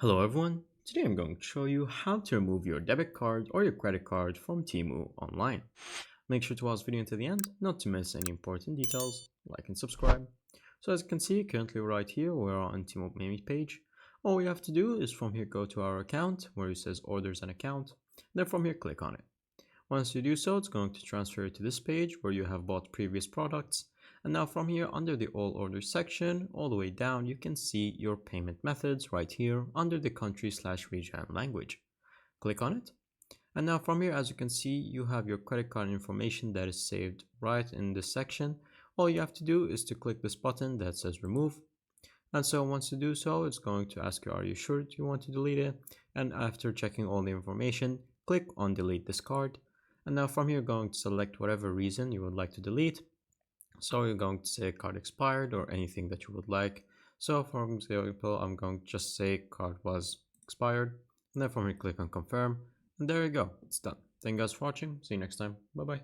Hello everyone, today I'm going to show you how to remove your debit card or your credit card from Temu online. Make sure to watch the video until the end, not to miss any important details, like and subscribe. So as you can see, currently right here, we're on Temu main page. All we have to do is from here go to our account, where it says orders and account, then from here click on it. Once you do so, it's going to transfer you to this page where you have bought previous products. And now from here under the all orders section, all the way down, you can see your payment methods right here under the country/region and language. Click on it. And now from here, as you can see, you have your credit card information that is saved right in this section. All you have to do is to click this button that says remove. And so once you do so, it's going to ask you, are you sure you want to delete it? And after checking all the information, click on delete this card. And now from here, going to select whatever reason you would like to delete. So you're going to say card expired or anything that you would like. So for example, I'm going to just say card was expired. And then from here, click on confirm. And there you go, it's done. Thank you guys for watching. See you next time. Bye bye.